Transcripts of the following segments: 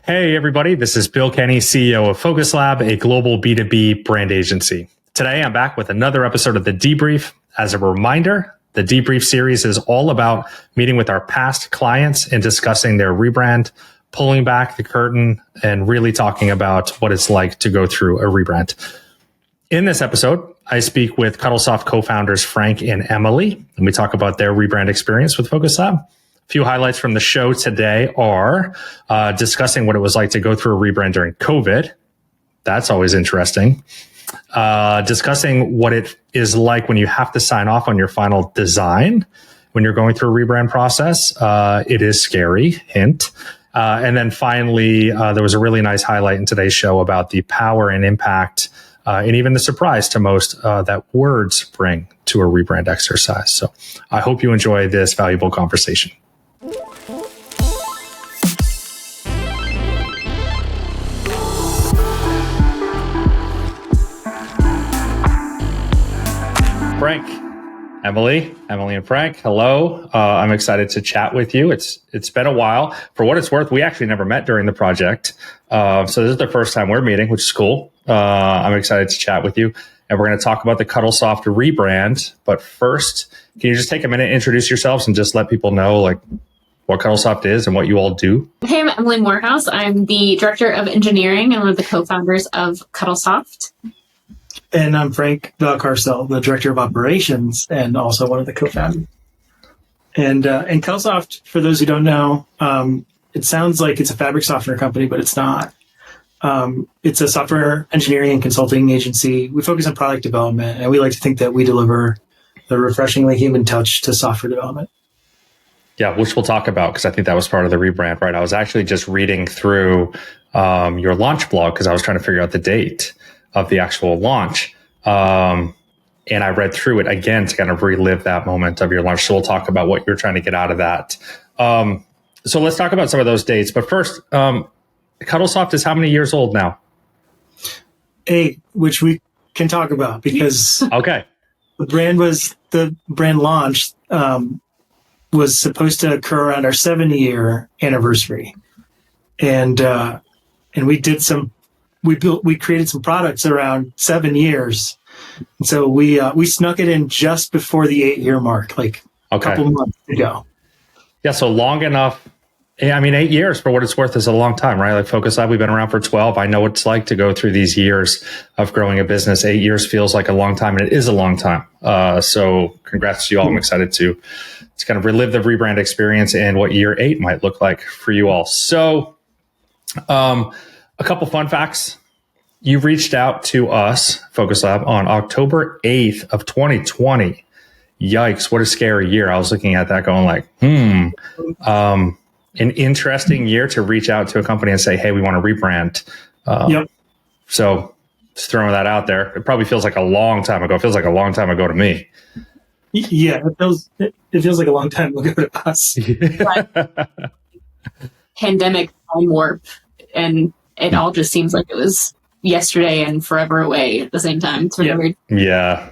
Hey, everybody. This is Bill Kenney, CEO of Focus Lab, a global B2B brand agency. Today, I'm back with another episode of the Debrief. As a reminder, the Debrief series is all about meeting with our past clients and discussing their rebrand, pulling back the curtain, and really talking about what it's like to go through a rebrand. In this episode, I speak with Cuttlesoft co-founders Frank and Emily, and we talk about their rebrand experience with Focus Lab. A few highlights from the show today are discussing what it was like to go through a rebrand during COVID. That's always interesting. Discussing what it is like when you have to sign off on your final design when you're going through a rebrand process. It is scary, hint. And then finally, there was a really nice highlight in today's show about the power and impact and even the surprise to most that words bring to a rebrand exercise. So I hope you enjoy this valuable conversation. Frank, Emily and Frank, hello. I'm excited to chat with you. It's been a while. For what it's worth, we actually never met during the project. So this is the first time we're meeting, which is cool. I'm excited to chat with you. And we're going to talk about the Cuttlesoft rebrand. But first, can you just take a minute, introduce yourselves, and just let people know like what Cuttlesoft is and what you all do? Hey, I'm Emily Morehouse. I'm the Director of Engineering and one of the co-founders of Cuttlesoft. And I'm Frank Valcarcel, the Director of Operations and also one of the co-founders. And Cuttlesoft, for those who don't know, it sounds like it's a fabric software company, but it's not. It's a software engineering and consulting agency. We focus on product development, and we like to think that we deliver the refreshingly human touch to software development. Yeah, which we'll talk about because I think that was part of the rebrand, right? I was actually just reading through your launch blog because I was trying to figure out the date of the actual launch. And I read through it again to kind of relive that moment of your launch. So we'll talk about what you're trying to get out of that. So let's talk about some of those dates. But first, Cuttlesoft is how many years old now? 8, which we can talk about because okay. The brand launch was supposed to occur around our 7-year anniversary. And we did we created some products around 7 years. And so we snuck it in just before the 8-year mark, like a couple months ago. Yeah. So long enough. I mean, 8 years for what it's worth is a long time, right? Like Focus Lab, we've been around for 12. I know what it's like to go through these years of growing a business. 8 years feels like a long time, and it is a long time. So congrats to you all. I'm excited to kind of relive the rebrand experience and what year 8 might look like for you all. So a couple fun facts. You reached out to us, Focus Lab, on October 8th of 2020. Yikes, what a scary year. I was looking at that going like, an interesting year to reach out to a company and say, hey, we want to rebrand. Yep. So just throwing that out there. It probably feels like a long time ago. It feels like a long time ago to me. Yeah, it feels like a long time ago to us. Pandemic, time warp, and it all just seems like it was yesterday and forever away at the same time. It's really weird. Yeah.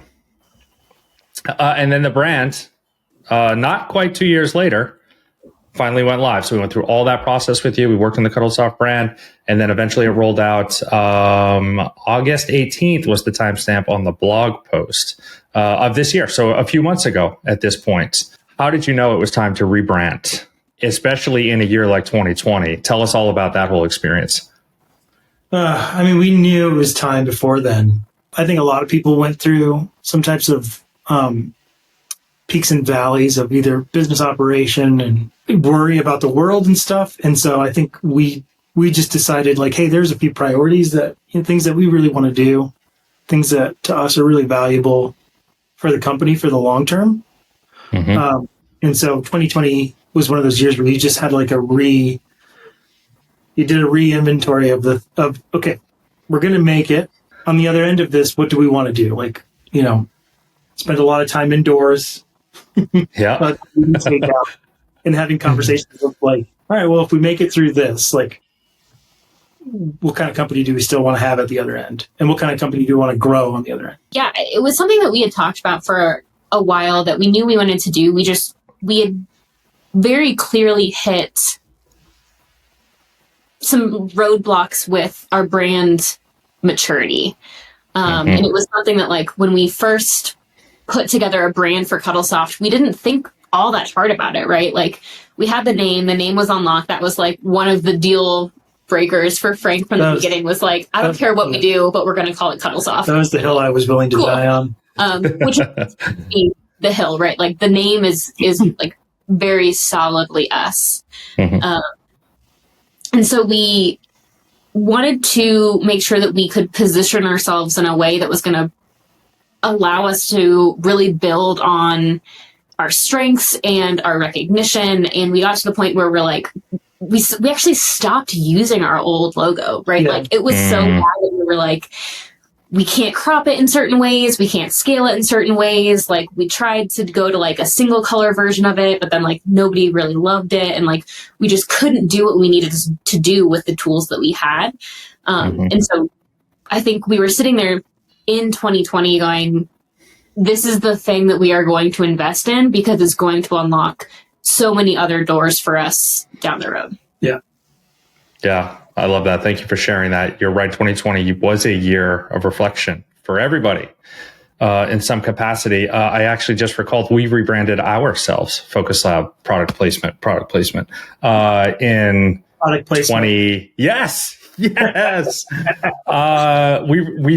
And then the brand, not quite 2 years later, finally went live. So we went through all that process with you. We worked on the Cuttlesoft brand, and then eventually it rolled out. August 18th was the timestamp on the blog post of this year. So a few months ago at this point. How did you know it was time to rebrand, especially in a year like 2020? Tell us all about that whole experience. We knew it was time before then. I think a lot of people went through some types of peaks and valleys of either business operation and worry about the world and stuff. And so I think we just decided like, hey, there's a few priorities that, things that we really want to do, things that to us are really valuable for the company for the long term. Mm-hmm. And so 2020 was one of those years where you just had like you did a re-inventory of okay, we're going to make it. On the other end of this, what do we want to do? Like, spend a lot of time indoors. Yeah. And having conversations with like, all right, well, if we make it through this, like, what kind of company do we still want to have at the other end? And what kind of company do we want to grow on the other end? Yeah, it was something that we had talked about for a while that we knew we wanted to do. We had very clearly hit some roadblocks with our brand maturity. And it was something that, like, when we first put together a brand for Cuttlesoft, we didn't think all that hard about it, right? Like, we had the name was unlocked. That was like one of the deal breakers for Frank from the beginning, was like, I don't care what we do, but we're going to call it Cuttlesoft. That was the hill I was willing to die on. Which is the hill, right? Like, the name is like very solidly us. And so we wanted to make sure that we could position ourselves in a way that was going to allow us to really build on our strengths and our recognition. And we got to the point where we're like, we actually stopped using our old logo, right? Like, it was so bad that we were like, we can't crop it in certain ways. We can't scale it in certain ways. Like, we tried to go to like a single color version of it, but then like nobody really loved it. And like, we just couldn't do what we needed to do with the tools that we had. And so I think we were sitting there in 2020 going, this is the thing that we are going to invest in, because it's going to unlock so many other doors for us down the road. Yeah, I love that. Thank you for sharing that. You're right. 2020 was a year of reflection for everybody in some capacity. I actually just recalled we rebranded ourselves, Focus Lab product placement in 20. Yes. We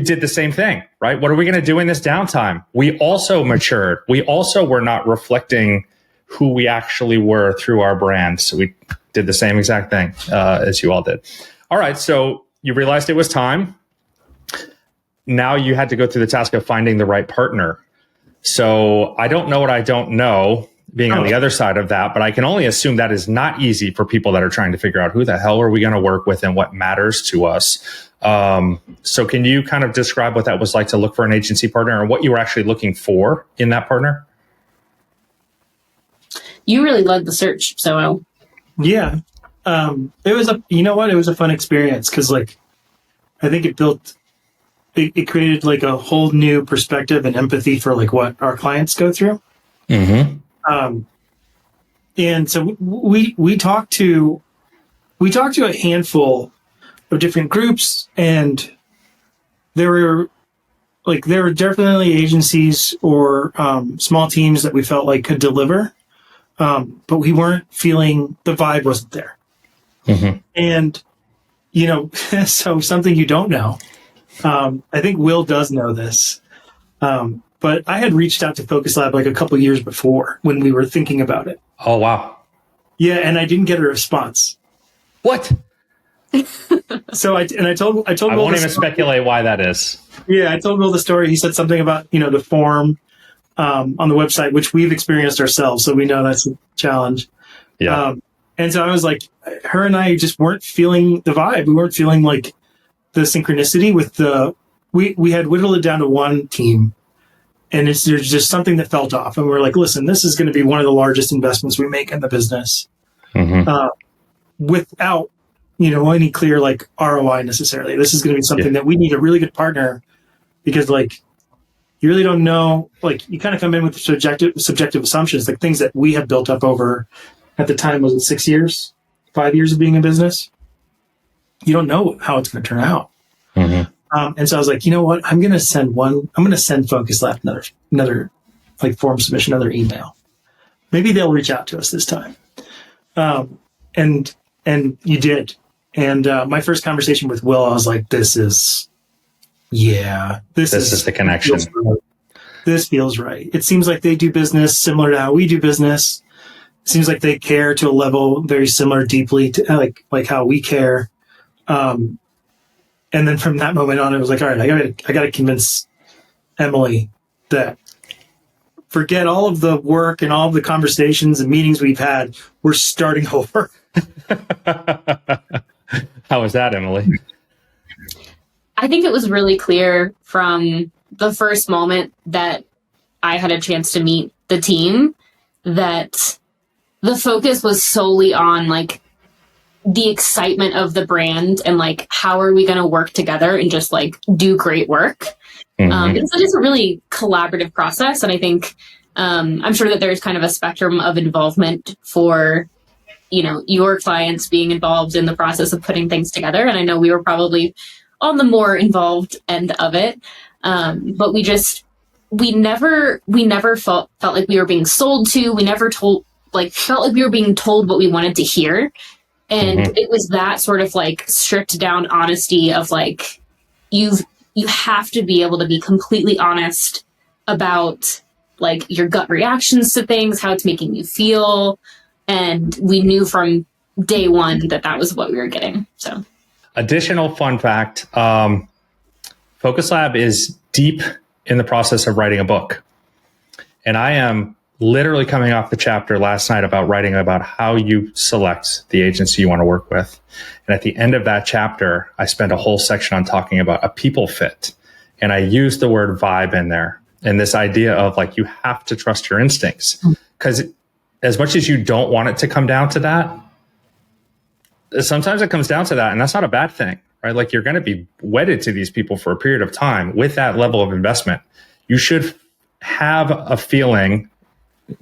did the same thing, right? What are we going to do in this downtime? We also matured. We also were not reflecting who we actually were through our brand. So we did the same exact thing as you all did. All right. So you realized it was time. Now you had to go through the task of finding the right partner. So I don't know what I don't know, being on the other side of that, but I can only assume that is not easy for people that are trying to figure out who the hell are we going to work with and what matters to us. So can you kind of describe what that was like to look for an agency partner and what you were actually looking for in that partner? You really led the search, so yeah. It was it was a fun experience, because like, I think it created like a whole new perspective and empathy for like what our clients go through. And so we talked to a handful of different groups, and there were definitely agencies or small teams that we felt like could deliver. But we weren't feeling, the vibe wasn't there. And, so something you don't know, I think Will does know this. But I had reached out to Focus Lab like a couple years before when we were thinking about it. Oh, wow. Yeah. And I didn't get a response. What? So I told I Will won't even speculate why that is. Yeah. I told Will the story. He said something about, the form on the website, which we've experienced ourselves. So we know that's a challenge. Yeah. And so I was like, her and I just weren't feeling the vibe. We weren't feeling like the synchronicity with we had whittled it down to one team, and there's just something that felt off. And we were like, listen, this is going to be one of the largest investments we make in the business, without, any clear like ROI necessarily. This is going to be something that we need a really good partner, because like, you really don't know, like you kind of come in with subjective assumptions, like things that we have built up over, at the time, was it 5 years of being in business? You don't know how it's going to turn out. And so I was like, you know what? I'm going to send Focus Lab another like form submission, another email. Maybe they'll reach out to us this time. And you did. And my first conversation with Will, I was like, this is the connection. This feels right. It seems like they do business similar to how we do business. It seems like they care to a level very similar, deeply to like how we care. And then from that moment on, it was like, all right, I got to convince Emily that forget all of the work and all of the conversations and meetings we've had. We're starting over. How was that, Emily? I think it was really clear from the first moment that I had a chance to meet the team that the focus was solely on like the excitement of the brand and like, how are we going to work together and just like do great work? It's a really collaborative process. And I think, I'm sure that there's kind of a spectrum of involvement for your clients being involved in the process of putting things together. And I know we were probably on the more involved end of it. But we never felt like we were being sold to. We never felt like we were being told what we wanted to hear. And it was that sort of like stripped down honesty of like, you have to be able to be completely honest about like your gut reactions to things, how it's making you feel. And we knew from day one that was what we were getting. So, additional fun fact, Focus Lab is deep in the process of writing a book. And I am literally coming off the chapter last night about writing about how you select the agency you want to work with. And at the end of that chapter, I spent a whole section on talking about a people fit. And I used the word vibe in there. And this idea of like, you have to trust your instincts. Because as much as you don't want it to come down to that, sometimes it comes down to that. And that's not a bad thing, right? Like, you're going to be wedded to these people for a period of time with that level of investment. You should have a feeling,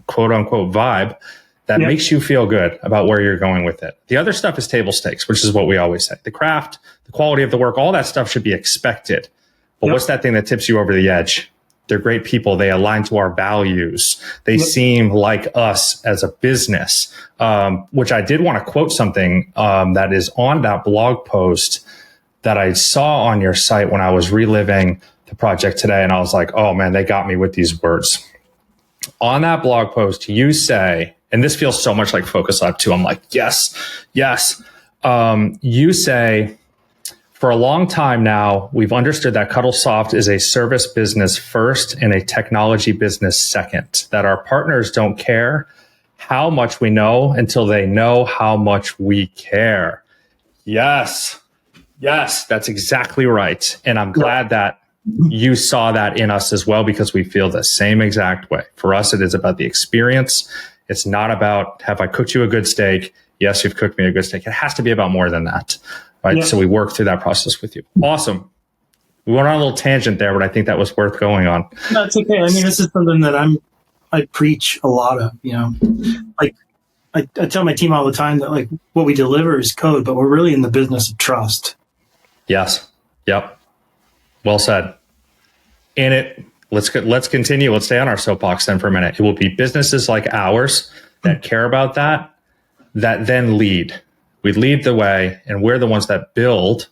quote unquote, vibe that makes you feel good about where you're going with it. The other stuff is table stakes, which is what we always say. The craft, the quality of the work, all that stuff should be expected. But what's that thing that tips you over the edge? They're great people. They align to our values. They seem like us as a business, which I did want to quote something that is on that blog post that I saw on your site when I was reliving the project today. And I was like, oh man, they got me with these words. On that blog post, you say, and this feels so much like Focus Lab too. I'm like, yes. You say, for a long time now, we've understood that Cuttlesoft is a service business first and a technology business second, that our partners don't care how much we know until they know how much we care. Yes, that's exactly right. And I'm glad that you saw that in us as well, because we feel the same exact way. For us, it is about the experience. It's not about, have I cooked you a good steak? Yes, you've cooked me a good steak. It has to be about more than that. Right. Yeah. So we work through that process with you. Awesome. We went on a little tangent there, but I think that was worth going on. No, it's okay. I mean, this is something that I preach a lot of, like I tell my team all the time that like what we deliver is code, but we're really in the business of trust. Yes. Yep. Well said. And let's continue. Let's stay on our soapbox then for a minute. It will be businesses like ours that care about that then lead. We lead the way, and we're the ones that build.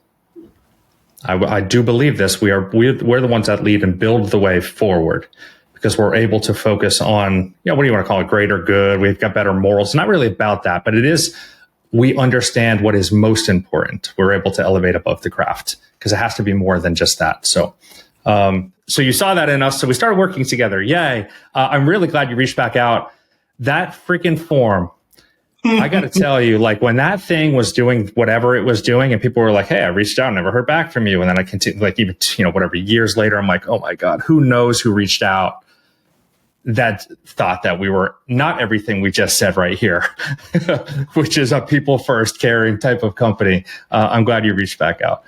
I do believe this. We're the ones that lead and build the way forward, because we're able to focus on, what do you want to call it? Greater good. We've got better morals. It's not really about that, but it is, we understand what is most important. We're able to elevate above the craft, because it has to be more than just that. So you saw that in us. So we started working together. Yay. I'm really glad you reached back out. That freaking form, I got to tell you, like when that thing was doing whatever it was doing and people were like, hey, I reached out, never heard back from you. And then I continued, like even, whatever, years later, I'm like, oh my God, who knows who reached out that thought that we were not everything we just said right here, which is a people first caring type of company. I'm glad you reached back out.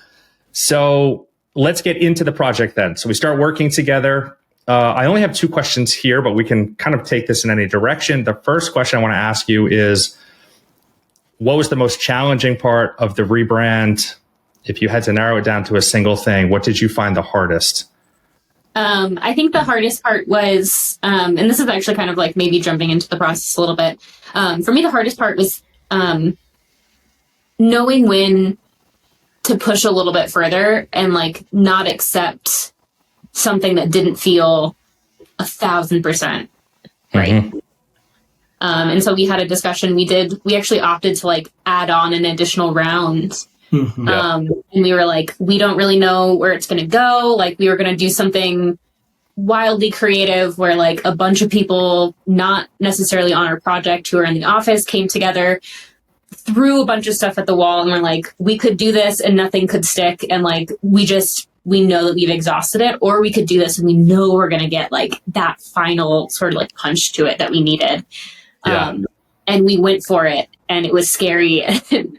So let's get into the project then. So we start working together. I only have 2 questions here, but we can kind of take this in any direction. The first question I want to ask you is, what was the most challenging part of the rebrand? If you had to narrow it down to a single thing, what did you find the hardest? I think the hardest part was, and this is actually kind of like maybe jumping into the process a little bit. For me, the hardest part was knowing when to push a little bit further and like not accept something that didn't feel 1,000% right. Mm-hmm. And so we had a discussion. We actually opted to like add on an additional round. Mm-hmm. And we were like, we don't really know where it's going to go. Like we were going to do something wildly creative where like a bunch of people, not necessarily on our project, who are in the office, came together, threw a bunch of stuff at the wall, and we're like, we could do this and nothing could stick. And like, we know that we've exhausted it, or we could do this and we know we're going to get like that final sort of like punch to it that we needed. Yeah. And we went for it, and it was scary,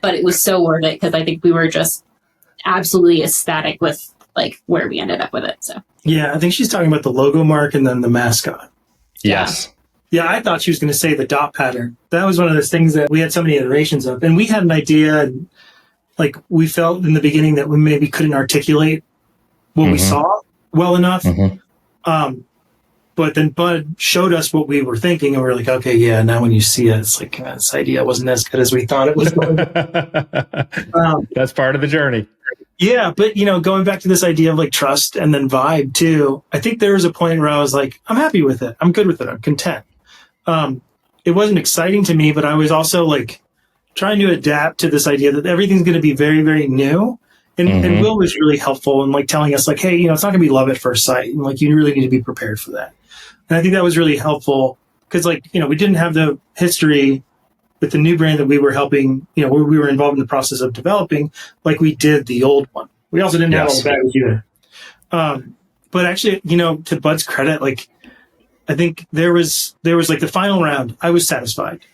but it was so worth it, because I think we were just absolutely ecstatic with like where we ended up with it. So yeah, I think she's talking about the logo mark and then the mascot. Yes. Yeah, I thought she was going to say the dot pattern. That was one of those things that we had so many iterations of. And we had an idea, like we felt in the beginning that we maybe couldn't articulate what we saw well enough. But then Bud showed us what we were thinking, and we were like, okay, yeah, now when you see it, it's like, this idea wasn't as good as we thought it was going to. That's part of the journey. Yeah, but, going back to this idea of like trust and then vibe too, I think there was a point where I was like, I'm happy with it. I'm good with it. I'm content. It wasn't exciting to me, but I was also like trying to adapt to this idea that everything's going to be very, very new. And Will was really helpful in like telling us like, hey, it's not going to be love at first sight. And like, you really need to be prepared for that. And I think that was really helpful because like, we didn't have the history with the new brand that we were helping, where we were involved in the process of developing like we did the old one. We also didn't have all the baggage either. But actually, to Bud's credit, like, I think there was like the final round, I was satisfied.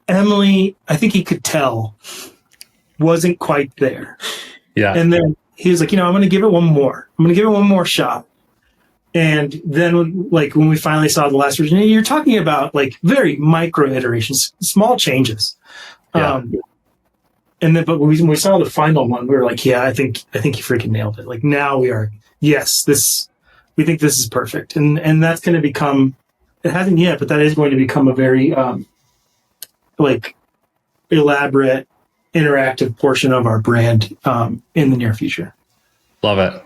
Emily, I think he could tell, wasn't quite there. Yeah. And then he was like, I'm going to give it one more. I'm going to give it one more shot. And then when we finally saw the last version, you're talking about like very micro iterations, small changes. Yeah. And then, but when we saw the final one, we were like, yeah, I think you freaking nailed it. Like now we think this is perfect. And that's going to become, it hasn't yet, but that is going to become a very, elaborate, interactive portion of our brand, in the near future. Love it.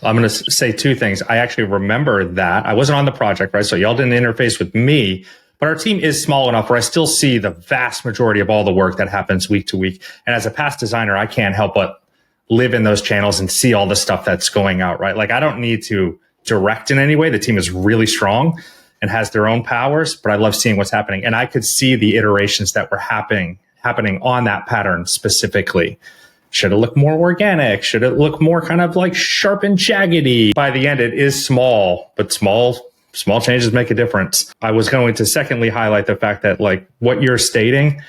I'm going to say two things. I actually remember that I wasn't on the project, right? So y'all didn't interface with me, but our team is small enough where I still see the vast majority of all the work that happens week to week. And as a past designer, I can't help but live in those channels and see all the stuff that's going out, right? Like I don't need to direct in any way. The team is really strong and has their own powers, but I love seeing what's happening. And I could see the iterations that were happening on that pattern specifically. Should it look more organic? Should it look more kind of like sharp and jaggedy? By the end, it is small, but small changes make a difference. I was going to secondly highlight the fact that like what you're stating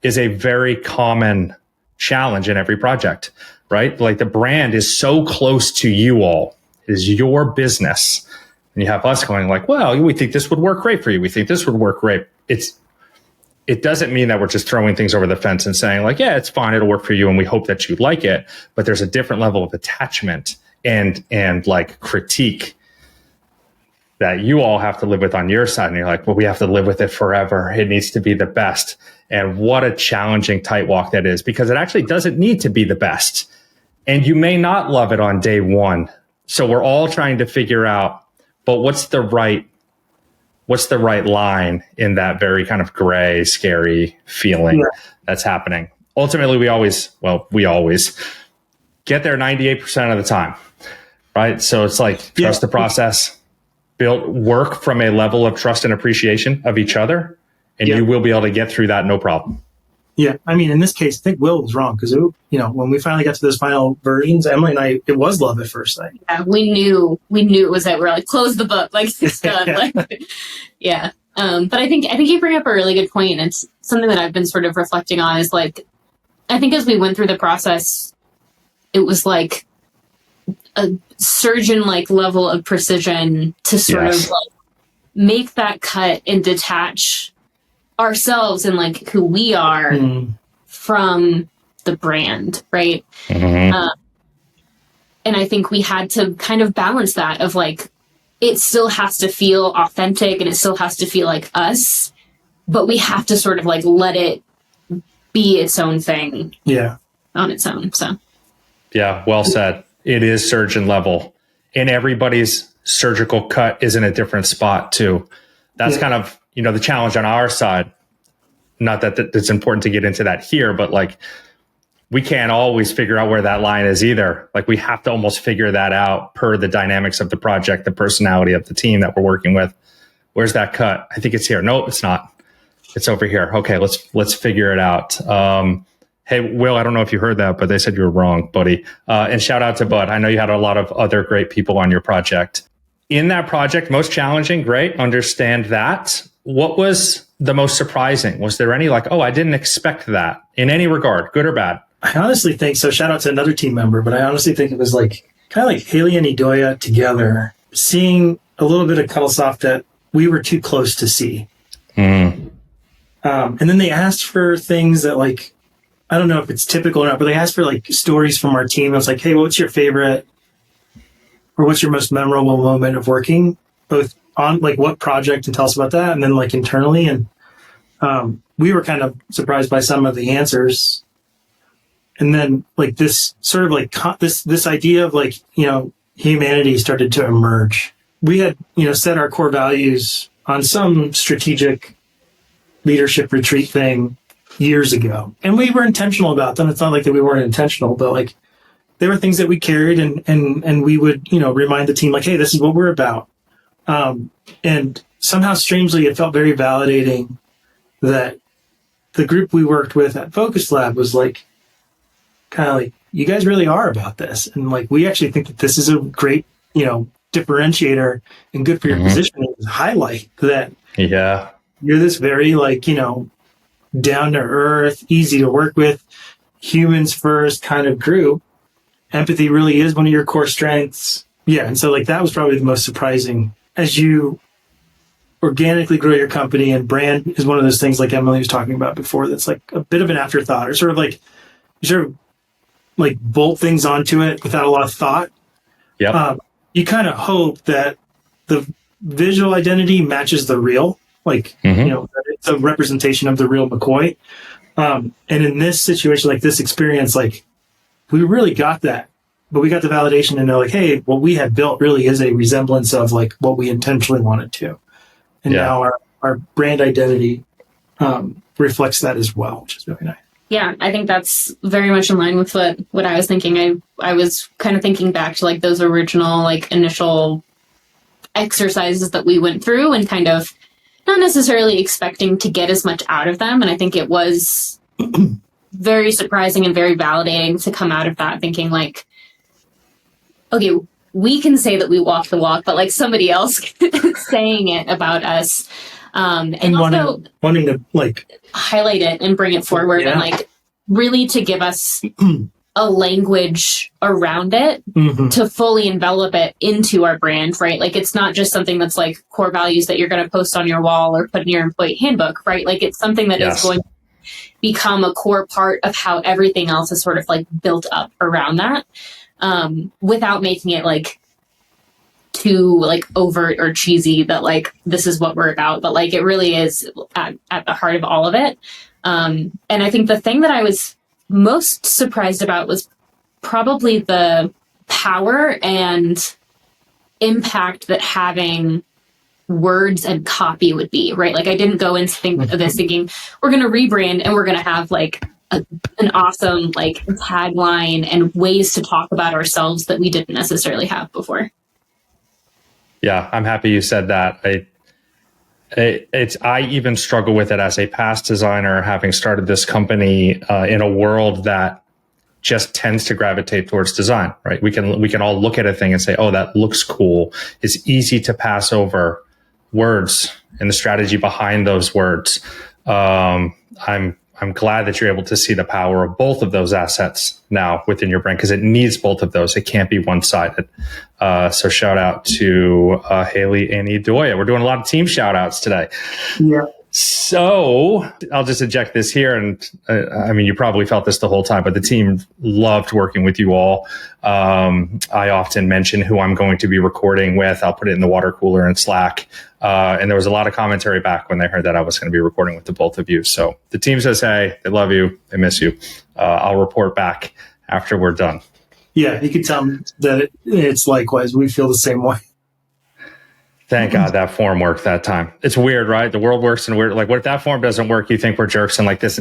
is a very common challenge in every project, right? Like the brand is so close to you all. It is your business. And you have us going like, well, we think this would work great for you. We think this would work great. It doesn't mean that we're just throwing things over the fence and saying like, yeah, it's fine. It'll work for you. And we hope that you like it. But there's a different level of attachment and like critique that you all have to live with on your side. And you're like, well, we have to live with it forever. It needs to be the best. And what a challenging tight walk that is, because it actually doesn't need to be the best. And you may not love it on day one. So we're all trying to figure out, but what's the right line in that very kind of gray, scary feeling that's happening? Ultimately, we always get there 98% of the time, right? So it's like trust the process, work from a level of trust and appreciation of each other, and you will be able to get through that no problem. Yeah, I mean, in this case, I think Will was wrong because, when we finally got to those final versions, Emily and I, it was love at first sight. Yeah, we knew it was that we're like, close the book, like it's done. Yeah. But I think you bring up a really good point. And it's something that I've been sort of reflecting on is like, I think as we went through the process, it was like a surgeon-like level of precision to sort of like make that cut and detach ourselves and like who we are from the brand, right? And I think we had to kind of balance that of like, it still has to feel authentic and it still has to feel like us, but we have to sort of like let it be its own thing on its own. So yeah, well said. It is surgeon level, and everybody's surgical cut is in a different spot too. That's kind of, the challenge on our side. Not that it's important to get into that here, but like we can't always figure out where that line is either. Like we have to almost figure that out per the dynamics of the project, the personality of the team that we're working with. Where's that cut? I think it's here. No, it's not. It's over here. Okay, let's figure it out. Hey, Will, I don't know if you heard that, but they said you were wrong, buddy. And shout out to Bud. I know you had a lot of other great people on your project. In that project, most challenging, great, understand that. What was the most surprising? Was there any like, oh, I didn't expect that in any regard, good or bad? I honestly think so. Shout out to another team member, but I honestly think it was like kind of like Haley and Idoia together, seeing a little bit of Cuttlesoft that we were too close to see. Mm. And then they asked for things that, like, I don't know if it's typical or not, but they asked for like stories from our team. I was like, hey, what's your favorite or what's your most memorable moment of working, both on like what project, and tell us about that, and then like internally. And we were kind of surprised by some of the answers. And then like this sort of like this idea of like, humanity started to emerge. We had, set our core values on some strategic leadership retreat thing years ago. And we were intentional about them. It's not like that we weren't intentional, but like they were things that we carried and we would, remind the team like, hey, this is what we're about. And somehow strangely, it felt very validating that the group we worked with at Focus Lab was like, kind of like, you guys really are about this. And like, we actually think that this is a great, differentiator and good for your position. Highlight that. Yeah. You're this very like, down to earth, easy to work with, humans first kind of group. Empathy really is one of your core strengths. Yeah. And so like that was probably the most surprising as you organically grow your company, and brand is one of those things like Emily was talking about before. That's like a bit of an afterthought, or sort of like, you sort of like bolt things onto it without a lot of thought. Yeah. You kind of hope that the visual identity matches the real, like, it's a representation of the real McCoy. And in this situation, like this experience, like we really got that, but we got the validation to know like, hey, what we had built really is a resemblance of like what we intentionally wanted to. And now our brand identity reflects that as well, which is really nice. Yeah, I think that's very much in line with what I was thinking. I was kind of thinking back to like those original like initial exercises that we went through and kind of not necessarily expecting to get as much out of them. And I think it was very surprising and very validating to come out of that thinking like, okay, we can say that we walk the walk, but like somebody else saying it about us. And also wanting to like highlight it and bring it forward and like really to give us a language around it to fully envelop it into our brand, right? Like it's not just something that's like core values that you're going to post on your wall or put in your employee handbook, right? Like it's something that is going to become a core part of how everything else is sort of like built up around that, without making it like too like overt or cheesy that like this is what we're about, but like it really is at the heart of all of it. And I think the thing that I was most surprised about was probably the power and impact that having words and copy would be, right? Like I didn't go into this thinking we're going to rebrand and we're going to have like an awesome like tagline and ways to talk about ourselves that we didn't necessarily have before. Yeah, I'm happy you said that. I even struggle with it as a past designer, having started this company in a world that just tends to gravitate towards design, right? We can all look at a thing and say, oh, that looks cool. It's easy to pass over words and the strategy behind those words. I'm glad that you're able to see the power of both of those assets now within your brand, because it needs both of those. It can't be one-sided. So shout out to Haley and Edoya. We're doing a lot of team shout outs today. Yeah. So I'll just inject this here. And I mean, you probably felt this the whole time, but the team loved working with you all. I often mention who I'm going to be recording with. I'll put it in the water cooler in Slack. And there was a lot of commentary back when they heard that I was going to be recording with the both of you. So the team says, hey, they love you. They miss you. I'll report back after we're done. Yeah, you can tell them that it's likewise. We feel the same way. Thank God that form worked that time. It's weird, right? The world works in weird. Like, what if that form doesn't work? You think we're jerks, and like this,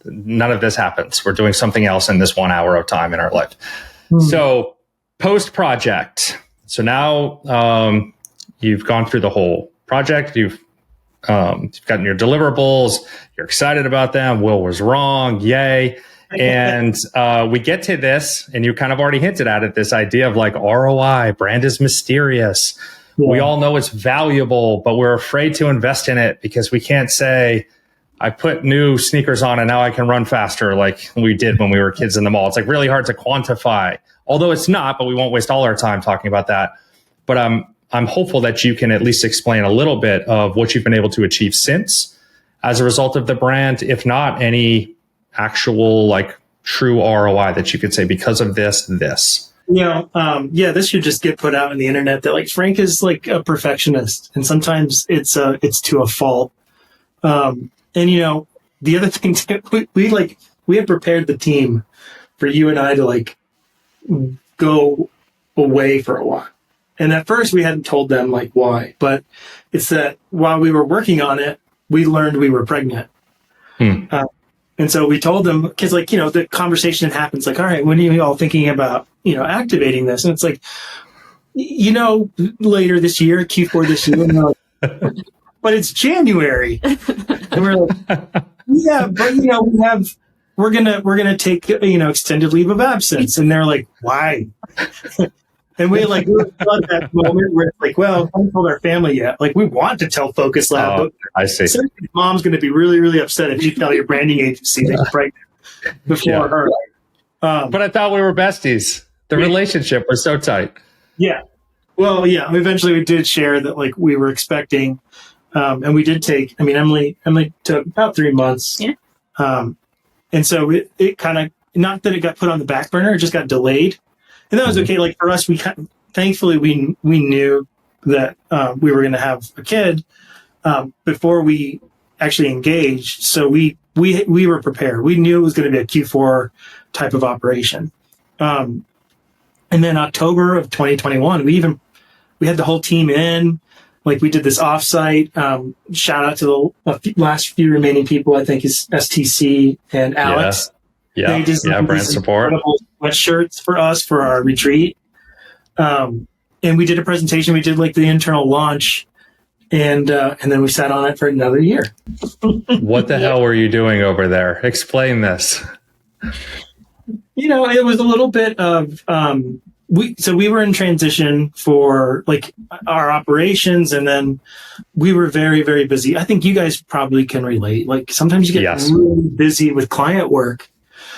none of this happens. We're doing something else in this 1 hour of time in our life. So post project. So now you've gone through the whole project. You've gotten your deliverables. You're excited about them. Will was wrong. Yay. And we get to this, and you kind of already hinted at it, this idea of like ROI, brand is mysterious. Yeah. We all know it's valuable, but we're afraid to invest in it because we can't say, I put new sneakers on and now I can run faster like we did when we were kids in the mall. It's like really hard to quantify, although it's not, but we won't waste all our time talking about that. But I'm hopeful that you can at least explain a little bit of what you've been able to achieve since as a result of the brand, if not any actual like true ROI that you could say because of this. This should just get put out on the internet that like Frank is like a perfectionist, and sometimes it's to a fault. And the other thing too, we had prepared the team for you and I to like go away for a while. And at first we hadn't told them like why, but it's that while we were working on it, we learned we were pregnant. And so we told them, because the conversation happens like, all right, when are you all thinking about, activating this? And it's like, later this year, Q4 this year, and they're like, but it's January. And we're like, yeah, but we're gonna take extended leave of absence. And they're like, why? And we were at that moment where it's like, well, I haven't told our family yet. Like, we want to tell Focus Lab, but I see. Mom's going to be really, really upset if you tell your branding agency that you're pregnant before her. But I thought we were besties. The relationship was so tight. Yeah. Well, yeah. Eventually, we did share that like we were expecting, and we did take. I mean, Emily took about 3 months. Yeah. And so it kind of, not that it got put on the back burner, it just got delayed. And that was okay. Like for us, thankfully we knew that we were going to have a kid before we actually engaged. So we were prepared. We knew it was going to be a Q4 type of operation. And then October of 2021, we had the whole team in. Like we did this offsite. Shout out to the last few remaining people. I think is STC and Alex. Yeah, brand support. Sweatshirts for us for our retreat. And we did a presentation. We did like the internal launch, and then we sat on it for another year. What the hell were you doing over there? Explain this. It was a little bit of we were in transition for like our operations, and then we were very, very busy. I think you guys probably can relate. Like sometimes you get really busy with client work.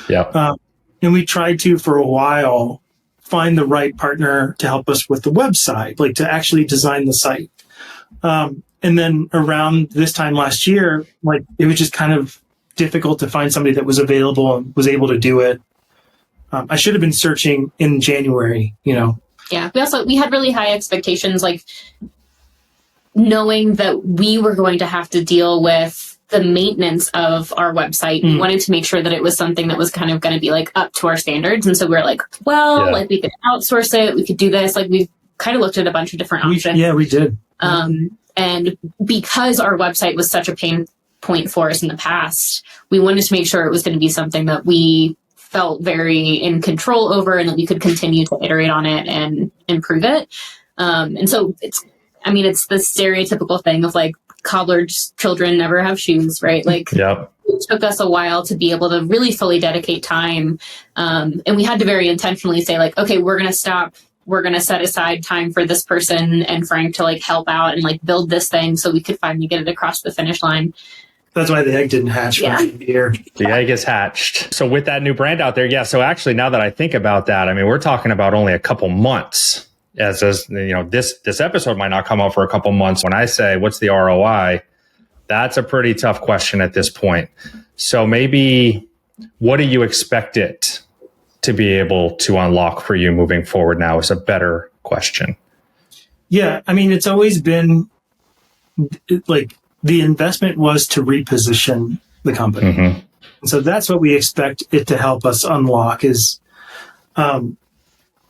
Yeah. And we tried to, for a while, find the right partner to help us with the website, like to actually design the site. And then around this time last year, like it was just kind of difficult to find somebody that was available and was able to do it. I should have been searching in January, Yeah. We had really high expectations, like knowing that we were going to have to deal with the maintenance of our website. We wanted to make sure that it was something that was kind of going to be like up to our standards. And so we were like, like we could outsource it. We could do this. Like we've kind of looked at a bunch of different options. We did. And because our website was such a pain point for us in the past, we wanted to make sure it was going to be something that we felt very in control over and that we could continue to iterate on it and improve it. And so it's the stereotypical thing of like, cobbler's children never have shoes, right? Like it took us a while to be able to really fully dedicate time. And we had to very intentionally say like, okay, we're going to stop. We're going to set aside time for this person and Frank to like help out and like build this thing so we could finally get it across the finish line. That's why the egg didn't hatch for a year. The egg is hatched. So with that new brand out there, so actually now that I think about that, I mean, we're talking about only a couple months. As this episode might not come out for a couple months. When I say what's the ROI, that's a pretty tough question at this point. So maybe what do you expect it to be able to unlock for you moving forward now is a better question. Yeah, I mean, it's always been like the investment was to reposition the company. Mm-hmm. So that's what we expect it to help us unlock is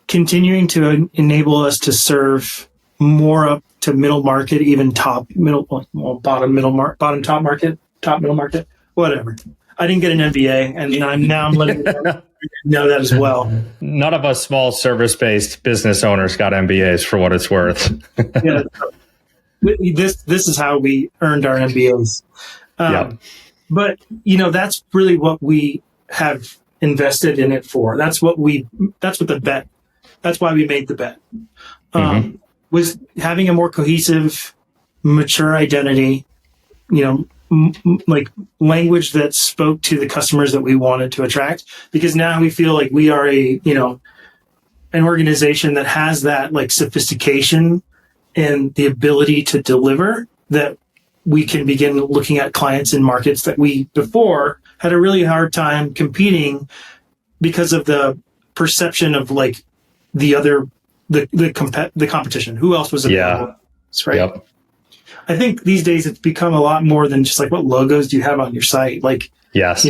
continuing to enable us to serve more up to middle market, even top middle market, whatever. I didn't get an MBA, and I'm letting you know that as well. None of us small service-based business owners got MBAs for what it's worth. Yeah, this is how we earned our MBAs. But that's really what we have invested in it for. That's the bet. That's why we made the bet. Was having a more cohesive, mature identity, like language that spoke to the customers that we wanted to attract. Because now we feel like we are an organization that has that like sophistication and the ability to deliver that we can begin looking at clients in markets that we before had a really hard time competing because of the perception of like the competition. Who else was available? Right. Yep. I think these days it's become a lot more than just like what logos do you have on your site. Like, yes,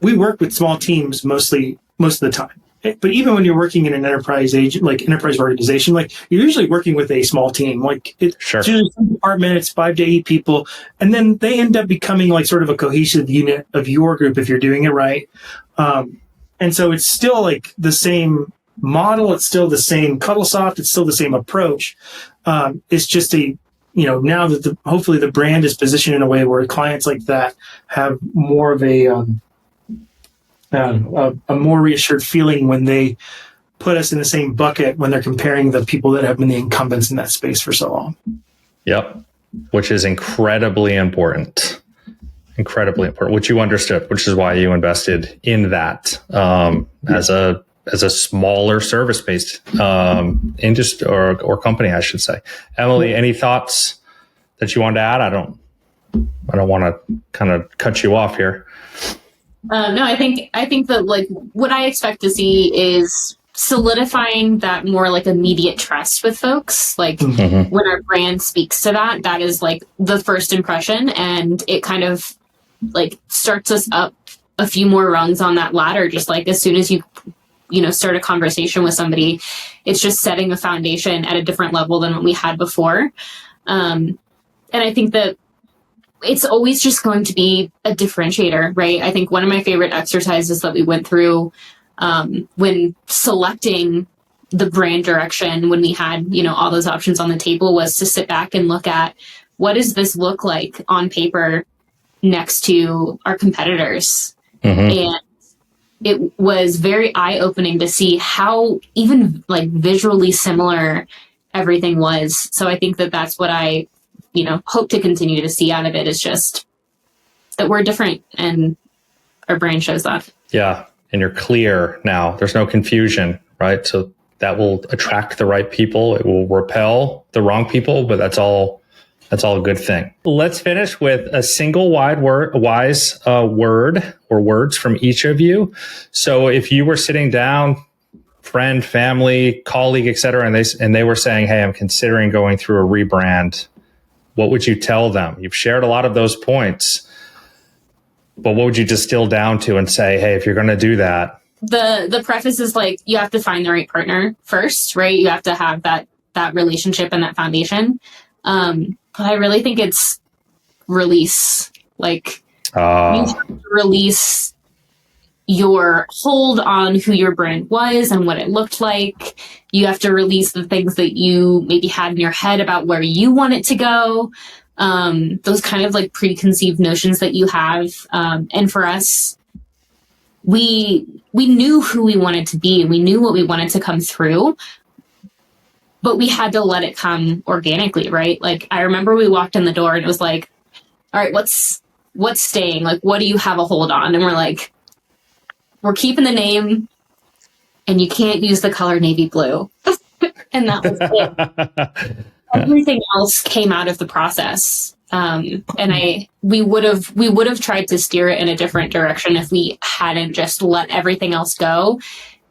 we work with small teams most of the time. But even when you're working in an enterprise organization, like you're usually working with a small team. Like it's usually some department, it's 5 to 8 people, and then they end up becoming like sort of a cohesive unit of your group if you're doing it right. And so it's still like the same model, it's still the same Cuttlesoft, it's still the same approach. It's just now that hopefully the brand is positioned in a way where clients like that have more of a more reassured feeling when they put us in the same bucket when they're comparing the people that have been the incumbents in that space for so long. Yep. Which is incredibly important, which you understood, which is why you invested in that as a smaller service-based industry or company, I should say. Emily, any thoughts that you want to add? I don't want to kind of cut you off here. No, I think that like what I expect to see is solidifying that more like immediate trust with folks. Like when our brand speaks to that is like the first impression, and it kind of like starts us up a few more rungs on that ladder. Just like as soon as you start a conversation with somebody, it's just setting a foundation at a different level than what we had before. And I think that it's always just going to be a differentiator, right? I think one of my favorite exercises that we went through when selecting the brand direction, when we had, all those options on the table, was to sit back and look at what does this look like on paper next to our competitors. And it was very eye-opening to see how even like visually similar everything was. So I think that that's what I hope to continue to see out of it, is just that we're different and our brand shows that. Yeah. And you're clear now. There's no confusion, right? So that will attract the right people. It will repel the wrong people, but that's all a good thing. Let's finish with a single wise word or words from each of you. So if you were sitting down, friend, family, colleague, et cetera, and they were saying, hey, I'm considering going through a rebrand, what would you tell them? You've shared a lot of those points, but what would you distill down to and say, hey, if you're going to do that? The preface is like, you have to find the right partner first, right? You have to have that relationship and that foundation. But I really think it's release. Like you have to release your hold on who your brand was and what it looked like. You have to release the things that you maybe had in your head about where you want it to go. Those kind of like preconceived notions that you have. And for us, we knew who we wanted to be and we knew what we wanted to come through, but we had to let it come organically, right? Like I remember we walked in the door and it was like, all right, what's staying? Like, what do you have a hold on? And we're like, we're keeping the name and you can't use the color navy blue. And that was it. Everything else came out of the process. And we would have tried to steer it in a different direction if we hadn't just let everything else go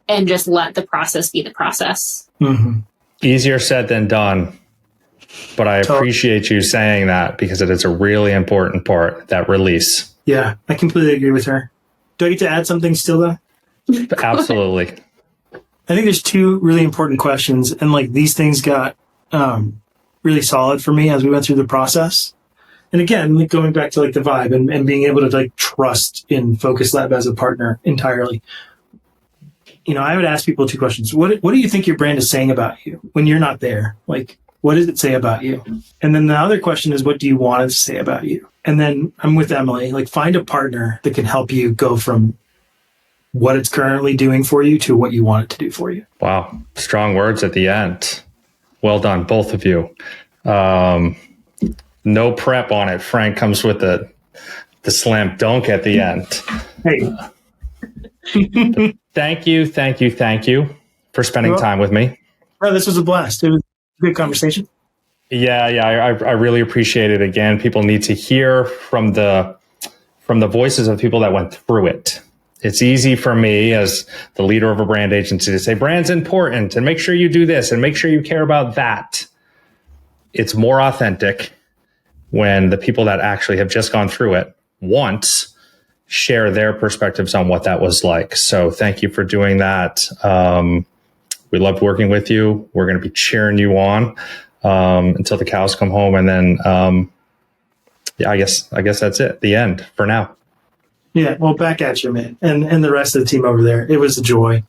and just let the process be the process. Mm-hmm. Easier said than done. But I appreciate you saying that because it is a really important part, that release. Yeah, I completely agree with her. Do I get to add something still, though? Absolutely. I think there's two really important questions, and like these things got really solid for me as we went through the process. And again, like going back to like the vibe and being able to like trust in Focus Lab as a partner entirely. I would ask people two questions. What do you think your brand is saying about you when you're not there? Like, what does it say about you? And then the other question is, what do you want it to say about you? And then I'm with Emily, like find a partner that can help you go from what it's currently doing for you to what you want it to do for you. Wow. Strong words at the end. Well done, both of you. No prep on it. Frank comes with the slam dunk at the end. Hey. Thank you for spending time with me. Oh, this was a blast. It was a good conversation. I really appreciate it. Again, people need to hear from the voices of people that went through it. It's easy for me as the leader of a brand agency to say brand's important and make sure you do this and make sure you care about that. It's more authentic when the people that actually have just gone through it once share their perspectives on what that was like. So thank you for doing that. We loved working with you. We're going to be cheering you on until the cows come home. And then, I guess that's it. The end for now. Yeah. Well, back at you, man. And the rest of the team over there. It was a joy.